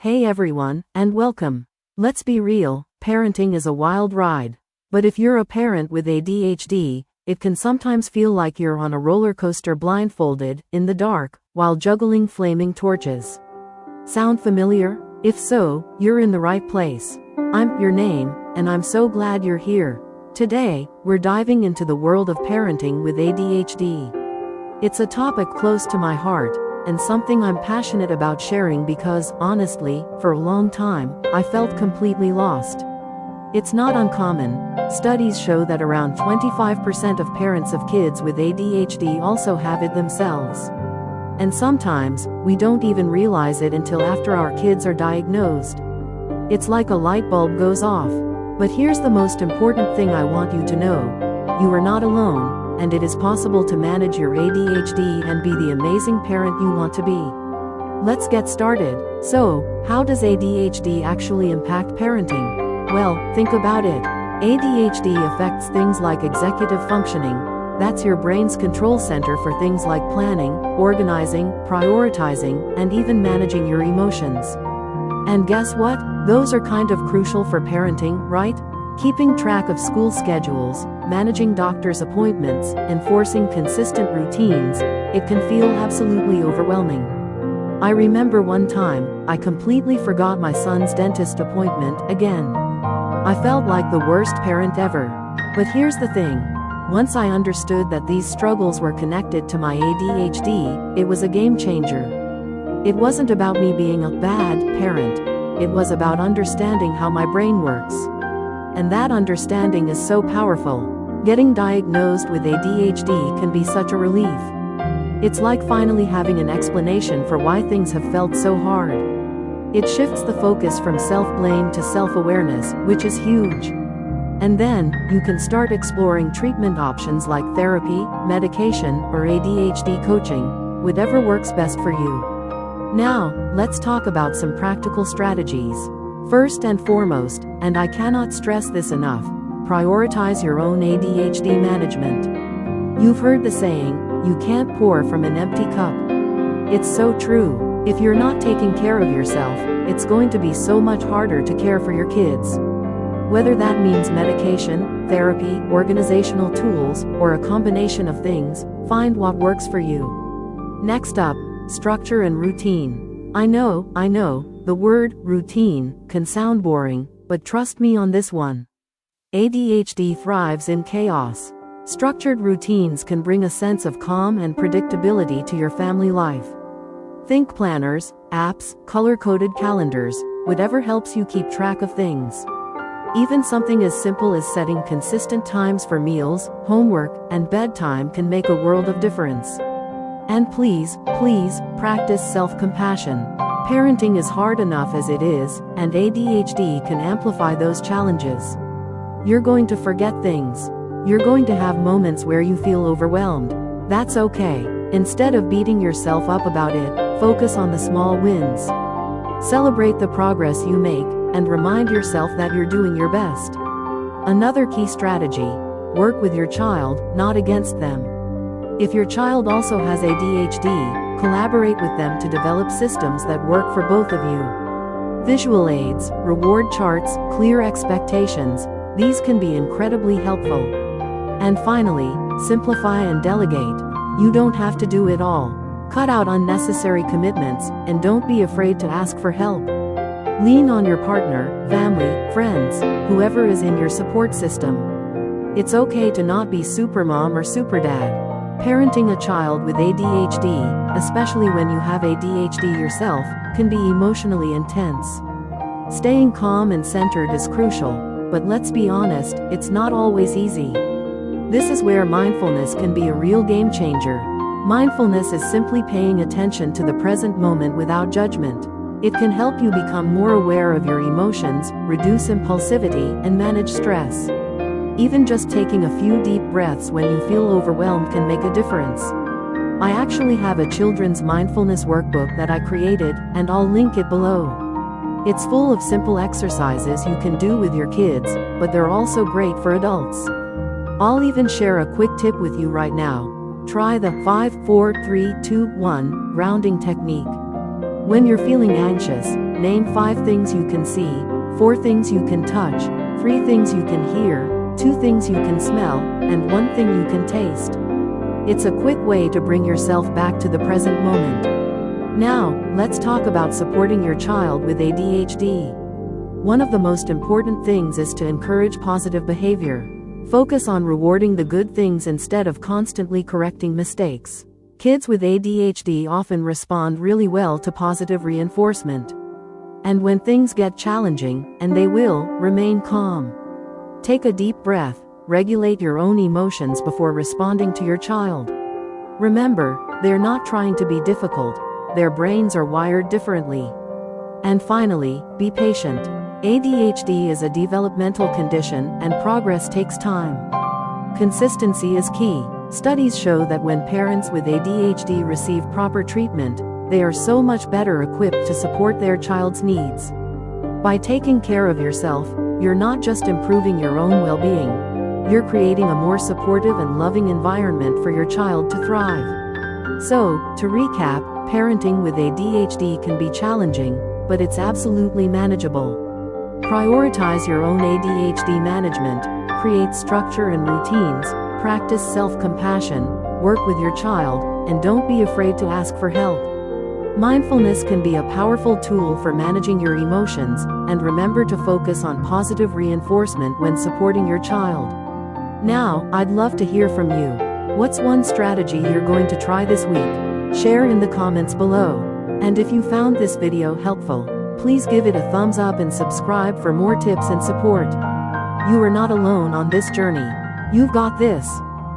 Hey everyone, and welcome. Let's be real, parenting is a wild ride. But if you're a parent with ADHD, it can sometimes feel like you're on a roller coaster blindfolded, in the dark, while juggling flaming torches. Sound familiar? If so, you're in the right place. I'm your name, and I'm so glad you're here. Today, we're diving into the world of parenting with ADHD. It's a topic close to my heart, and something I'm passionate about sharing because, honestly, for a long time, I felt completely lost. It's not uncommon. Studies show that around 25% of parents of kids with ADHD also have it themselves. And sometimes, we don't even realize it until after our kids are diagnosed. It's like a light bulb goes off. But here's the most important thing I want you to know. You are not alone. And it is possible to manage your ADHD and be the amazing parent you want to be. Let's get started. So, how does ADHD actually impact parenting? Well, think about it. ADHD affects things like executive functioning. That's your brain's control center for things like planning, organizing, prioritizing, and even managing your emotions. And guess what? Those are kind of crucial for parenting, right? Keeping track of school schedules, managing doctor's appointments, enforcing consistent routines, it can feel absolutely overwhelming. I remember one time, I completely forgot my son's dentist appointment again. I felt like the worst parent ever. But here's the thing. Once I understood that these struggles were connected to my ADHD, it was a game changer. It wasn't about me being a bad parent. It was about understanding how my brain works. And that understanding is so powerful. Getting diagnosed with ADHD can be such a relief. It's like finally having an explanation for why things have felt so hard. It shifts the focus from self-blame to self-awareness, which is huge. And then, you can start exploring treatment options like therapy, medication, or ADHD coaching, whatever works best for you. Now, let's talk about some practical strategies. First and foremost, and I cannot stress this enough, prioritize your own ADHD management. You've heard the saying, you can't pour from an empty cup. It's so true. If you're not taking care of yourself, it's going to be so much harder to care for your kids. Whether that means medication, therapy, organizational tools, or a combination of things, find what works for you. Next up, structure and routine. I know, the word routine can sound boring, but trust me on this one. ADHD thrives in chaos. Structured routines can bring a sense of calm and predictability to your family life. Think planners, apps, color-coded calendars, whatever helps you keep track of things. Even something as simple as setting consistent times for meals, homework, and bedtime can make a world of difference. And please, practice self-compassion. Parenting is hard enough as it is, and ADHD can amplify those challenges. You're going to forget things. You're going to have moments where you feel overwhelmed. That's okay. Instead of beating yourself up about it, focus on the small wins. Celebrate the progress you make, and remind yourself that you're doing your best. Another key strategy: work with your child, not against them. If your child also has ADHD, collaborate with them to develop systems that work for both of you. Visual aids, reward charts, clear expectations, these can be incredibly helpful. And finally, simplify and delegate. You don't have to do it all. Cut out unnecessary commitments, and don't be afraid to ask for help. Lean on your partner, family, friends, whoever is in your support system. It's okay to not be supermom or superdad. Parenting a child with ADHD, especially when you have ADHD yourself, can be emotionally intense. Staying calm and centered is crucial, but let's be honest, it's not always easy. This is where mindfulness can be a real game changer. Mindfulness is simply paying attention to the present moment without judgment. It can help you become more aware of your emotions, reduce impulsivity, and manage stress. Even just taking a few deep breaths when you feel overwhelmed can make a difference. I actually have a children's mindfulness workbook that I created, and I'll link it below. It's full of simple exercises you can do with your kids, but they're also great for adults. I'll even share a quick tip with you right now. Try the 5-4-3-2-1 rounding technique. When you're feeling anxious, name 5 things you can see, 4 things you can touch, 3 things you can hear, 2 things you can smell, and 1 thing you can taste. It's a quick way to bring yourself back to the present moment. Now, let's talk about supporting your child with ADHD. One of the most important things is to encourage positive behavior. Focus on rewarding the good things instead of constantly correcting mistakes. Kids with ADHD often respond really well to positive reinforcement. And when things get challenging, and they will, remain calm. Take a deep breath, regulate your own emotions before responding to your child. Remember, they're not trying to be difficult, their brains are wired differently. And finally, be patient. ADHD is a developmental condition, and progress takes time. Consistency is key. Studies show that when parents with ADHD receive proper treatment, they are so much better equipped to support their child's needs. By taking care of yourself, you're not just improving your own well-being, you're creating a more supportive and loving environment for your child to thrive. So, to recap, parenting with ADHD can be challenging, but it's absolutely manageable. Prioritize your own ADHD management, create structure and routines, practice self-compassion, work with your child, and don't be afraid to ask for help. Mindfulness can be a powerful tool for managing your emotions, and remember to focus on positive reinforcement when supporting your child. Now, I'd love to hear from you. What's one strategy you're going to try this week? Share in the comments below. And if you found this video helpful, please give it a thumbs up and subscribe for more tips and support. You are not alone on this journey. You've got this.